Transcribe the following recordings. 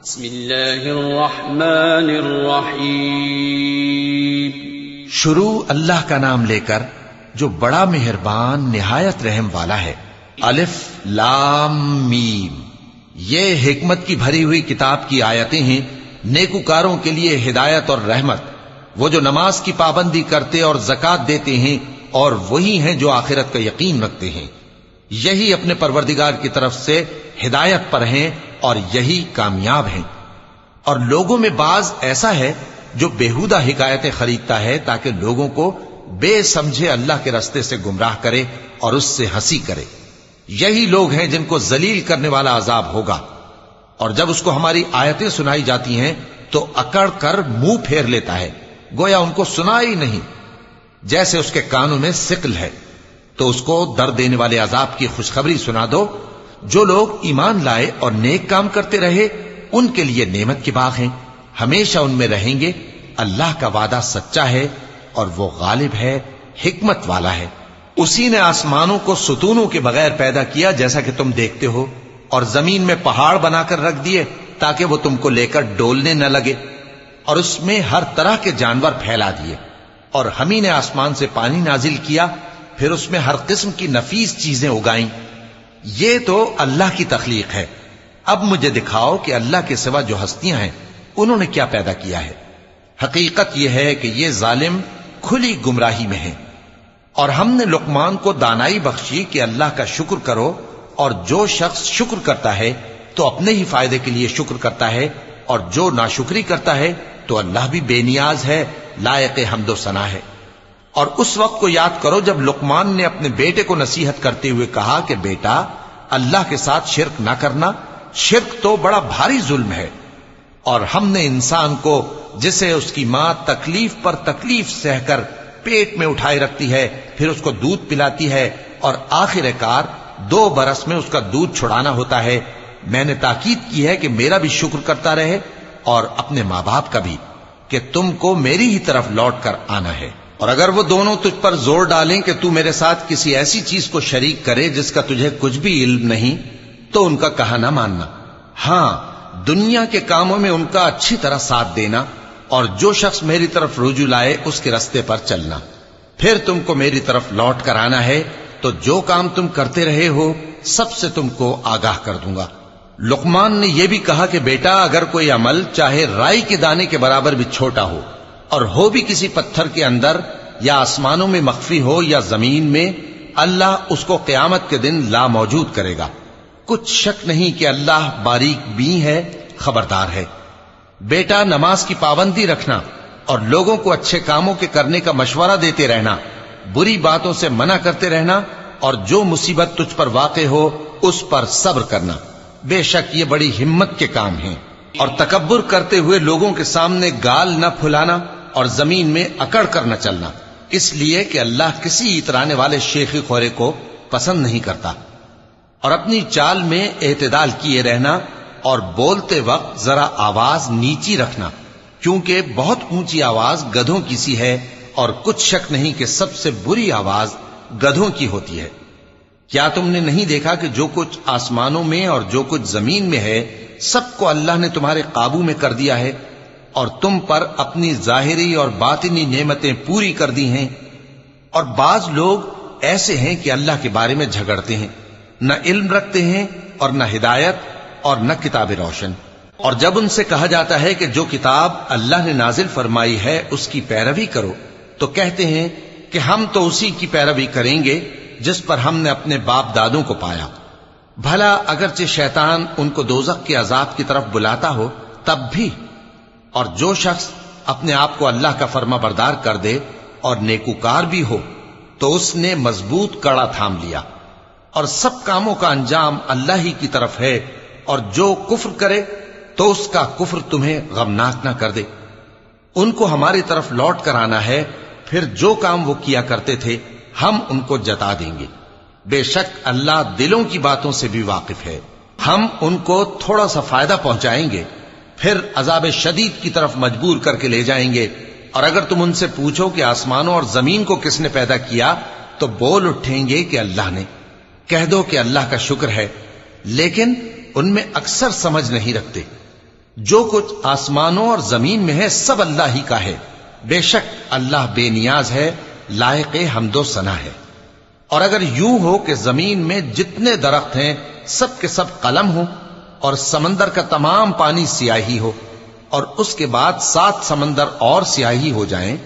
بسم اللہ الرحمن الرحیم. شروع اللہ کا نام لے کر جو بڑا مہربان نہایت رحم والا ہے. الف لام میم. یہ حکمت کی بھری ہوئی کتاب کی آیتیں ہیں، نیکوکاروں کے لیے ہدایت اور رحمت. وہ جو نماز کی پابندی کرتے اور زکوٰۃ دیتے ہیں اور وہی ہیں جو آخرت کا یقین رکھتے ہیں. یہی اپنے پروردگار کی طرف سے ہدایت پر ہیں اور یہی کامیاب ہیں. اور لوگوں میں بعض ایسا ہے جو بیہودہ حکایتیں خریدتا ہے تاکہ لوگوں کو بے سمجھے اللہ کے راستے سے گمراہ کرے اور اس سے ہنسی کرے. یہی لوگ ہیں جن کو ذلیل کرنے والا عذاب ہوگا. اور جب اس کو ہماری آیتیں سنائی جاتی ہیں تو اکڑ کر منہ پھیر لیتا ہے، گویا ان کو سنا ہی نہیں، جیسے اس کے کانوں میں ثقل ہے. تو اس کو درد دینے والے عذاب کی خوشخبری سنا دو. جو لوگ ایمان لائے اور نیک کام کرتے رہے ان کے لیے نعمت کے باغ ہیں، ہمیشہ ان میں رہیں گے. اللہ کا وعدہ سچا ہے اور وہ غالب ہے، حکمت والا ہے. اسی نے آسمانوں کو ستونوں کے بغیر پیدا کیا جیسا کہ تم دیکھتے ہو، اور زمین میں پہاڑ بنا کر رکھ دیے تاکہ وہ تم کو لے کر ڈولنے نہ لگے، اور اس میں ہر طرح کے جانور پھیلا دیے. اور ہم ہی نے آسمان سے پانی نازل کیا، پھر اس میں ہر قسم کی نفیس چیزیں اگائیں. یہ تو اللہ کی تخلیق ہے. اب مجھے دکھاؤ کہ اللہ کے سوا جو ہستیاں ہیں انہوں نے کیا پیدا کیا ہے. حقیقت یہ ہے کہ یہ ظالم کھلی گمراہی میں ہیں. اور ہم نے لقمان کو دانائی بخشی کہ اللہ کا شکر کرو، اور جو شخص شکر کرتا ہے تو اپنے ہی فائدے کے لیے شکر کرتا ہے، اور جو ناشکری کرتا ہے تو اللہ بھی بے نیاز ہے، لائق حمد و ثنا ہے. اور اس وقت کو یاد کرو جب لقمان نے اپنے بیٹے کو نصیحت کرتے ہوئے کہا کہ بیٹا، اللہ کے ساتھ شرک نہ کرنا، شرک تو بڑا بھاری ظلم ہے. اور ہم نے انسان کو جسے اس کی ماں تکلیف پر تکلیف سہ کر پیٹ میں اٹھائے رکھتی ہے، پھر اس کو دودھ پلاتی ہے، اور آخر کار 2 برس میں اس کا دودھ چھڑانا ہوتا ہے، میں نے تاکید کی ہے کہ میرا بھی شکر کرتا رہے اور اپنے ماں باپ کا بھی، کہ تم کو میری ہی طرف لوٹ کر آنا ہے. اور اگر وہ دونوں تجھ پر زور ڈالیں کہ تو میرے ساتھ کسی ایسی چیز کو شریک کرے جس کا تجھے کچھ بھی علم نہیں، تو ان کا کہا نہ ماننا. ہاں، دنیا کے کاموں میں ان کا اچھی طرح ساتھ دینا، اور جو شخص میری طرف رجوع لائے اس کے راستے پر چلنا. پھر تم کو میری طرف لوٹ کر آنا ہے، تو جو کام تم کرتے رہے ہو سب سے تم کو آگاہ کر دوں گا. لقمان نے یہ بھی کہا کہ بیٹا، اگر کوئی عمل چاہے رائی کے دانے کے برابر بھی چھوٹا ہو، اور ہو بھی کسی پتھر کے اندر یا آسمانوں میں مخفی ہو یا زمین میں، اللہ اس کو قیامت کے دن لا موجود کرے گا. کچھ شک نہیں کہ اللہ باریک بین ہے، خبردار ہے. بیٹا، نماز کی پابندی رکھنا اور لوگوں کو اچھے کاموں کے کرنے کا مشورہ دیتے رہنا، بری باتوں سے منع کرتے رہنا، اور جو مصیبت تجھ پر واقع ہو اس پر صبر کرنا. بے شک یہ بڑی ہمت کے کام ہیں. اور تکبر کرتے ہوئے لوگوں کے سامنے گال نہ پھلانا اور زمین میں اکڑ کر نہ چلنا، اس لیے کہ اللہ کسی اترانے والے شیخی خورے کو پسند نہیں کرتا. اور اپنی چال میں اعتدال کیے رہنا، اور بولتے وقت ذرا آواز نیچی رکھنا، کیونکہ بہت اونچی آواز گدھوں کی سی ہے، اور کچھ شک نہیں کہ سب سے بری آواز گدھوں کی ہوتی ہے. کیا تم نے نہیں دیکھا کہ جو کچھ آسمانوں میں اور جو کچھ زمین میں ہے سب کو اللہ نے تمہارے قابو میں کر دیا ہے، اور تم پر اپنی ظاہری اور باطنی نعمتیں پوری کر دی ہیں. اور بعض لوگ ایسے ہیں کہ اللہ کے بارے میں جھگڑتے ہیں، نہ علم رکھتے ہیں اور نہ ہدایت اور نہ کتاب روشن. اور جب ان سے کہا جاتا ہے کہ جو کتاب اللہ نے نازل فرمائی ہے اس کی پیروی کرو، تو کہتے ہیں کہ ہم تو اسی کی پیروی کریں گے جس پر ہم نے اپنے باپ دادوں کو پایا. بھلا اگرچہ شیطان ان کو دوزخ کے عذاب کی طرف بلاتا ہو تب بھی. اور جو شخص اپنے آپ کو اللہ کا فرما بردار کر دے اور نیکوکار بھی ہو تو اس نے مضبوط کڑا تھام لیا. اور سب کاموں کا انجام اللہ ہی کی طرف ہے. اور جو کفر کرے تو اس کا کفر تمہیں غمناک نہ کر دے. ان کو ہماری طرف لوٹ کر آنا ہے، پھر جو کام وہ کیا کرتے تھے ہم ان کو جتا دیں گے. بے شک اللہ دلوں کی باتوں سے بھی واقف ہے. ہم ان کو تھوڑا سا فائدہ پہنچائیں گے، پھر عذاب شدید کی طرف مجبور کر کے لے جائیں گے. اور اگر تم ان سے پوچھو کہ آسمانوں اور زمین کو کس نے پیدا کیا تو بول اٹھیں گے کہ اللہ نے. کہہ دو کہ اللہ کا شکر ہے، لیکن ان میں اکثر سمجھ نہیں رکھتے. جو کچھ آسمانوں اور زمین میں ہے سب اللہ ہی کا ہے، بے شک اللہ بے نیاز ہے، لائق حمد و ثنا ہے۔ اور اگر یوں ہو کہ زمین میں جتنے درخت ہیں سب کے سب قلم ہو، اور سمندر کا تمام پانی سیاہی ہو، اور اس کے بعد 7 سمندر اور سیاہی ہو جائیں،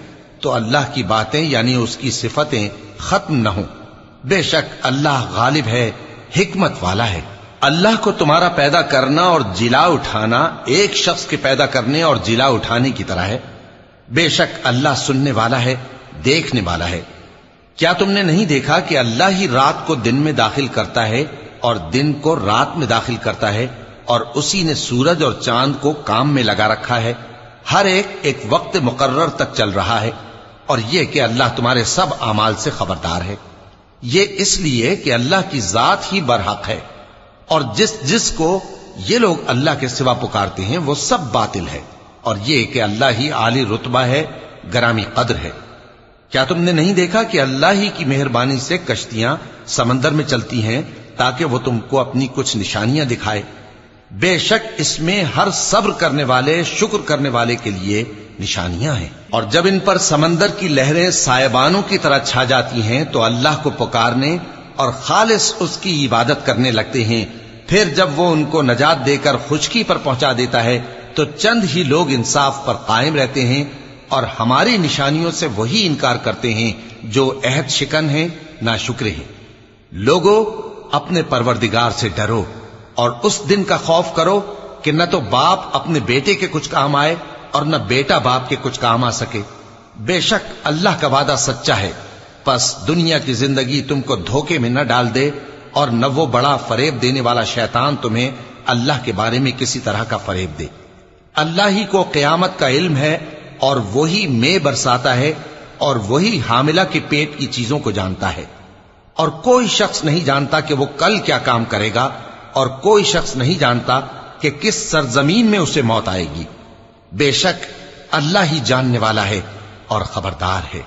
تو اللہ کی باتیں یعنی اس کی صفتیں ختم نہ ہوں۔ بے شک اللہ غالب ہے، حکمت والا ہے۔ اللہ کو تمہارا پیدا کرنا اور جلا اٹھانا ایک شخص کے پیدا کرنے اور جلا اٹھانے کی طرح ہے۔ بے شک اللہ سننے والا ہے، دیکھنے والا ہے۔ کیا تم نے نہیں دیکھا کہ اللہ ہی رات کو دن میں داخل کرتا ہے اور دن کو رات میں داخل کرتا ہے، اور اسی نے سورج اور چاند کو کام میں لگا رکھا ہے، ہر ایک وقت مقرر تک چل رہا ہے، اور یہ کہ اللہ تمہارے سب اعمال سے خبردار ہے۔ یہ اس لیے کہ اللہ کی ذات ہی برحق ہے، اور جس کو یہ لوگ اللہ کے سوا پکارتے ہیں وہ سب باطل ہے، اور یہ کہ اللہ ہی عالی رتبہ ہے، گرامی قدر ہے۔ کیا تم نے نہیں دیکھا کہ اللہ ہی کی مہربانی سے کشتیاں سمندر میں چلتی ہیں تاکہ وہ تم کو اپنی کچھ نشانیاں دکھائے؟ بے شک اس میں ہر صبر کرنے والے، شکر کرنے والے کے لیے نشانیاں ہیں۔ اور جب ان پر سمندر کی لہریں سائبانوں کی طرح چھا جاتی ہیں تو اللہ کو پکارنے اور خالص اس کی عبادت کرنے لگتے ہیں، پھر جب وہ ان کو نجات دے کر خشکی پر پہنچا دیتا ہے تو چند ہی لوگ انصاف پر قائم رہتے ہیں، اور ہماری نشانیوں سے وہی انکار کرتے ہیں جو عہد شکن ہیں، ناشکرے ہیں۔ لوگو اپنے پروردگار سے ڈرو اور اس دن کا خوف کرو کہ نہ تو باپ اپنے بیٹے کے کچھ کام آئے اور نہ بیٹا باپ کے کچھ کام آ سکے۔ بے شک اللہ کا وعدہ سچا ہے، پس دنیا کی زندگی تم کو دھوکے میں نہ ڈال دے، اور نہ وہ بڑا فریب دینے والا شیطان تمہیں اللہ کے بارے میں کسی طرح کا فریب دے۔ اللہ ہی کو قیامت کا علم ہے، اور وہی مے برساتا ہے، اور وہی حاملہ کے پیٹ کی چیزوں کو جانتا ہے، اور کوئی شخص نہیں جانتا کہ وہ کل کیا کام کرے گا، اور کوئی شخص نہیں جانتا کہ کس سرزمین میں اسے موت آئے گی۔ بے شک اللہ ہی جاننے والا ہے اور خبردار ہے۔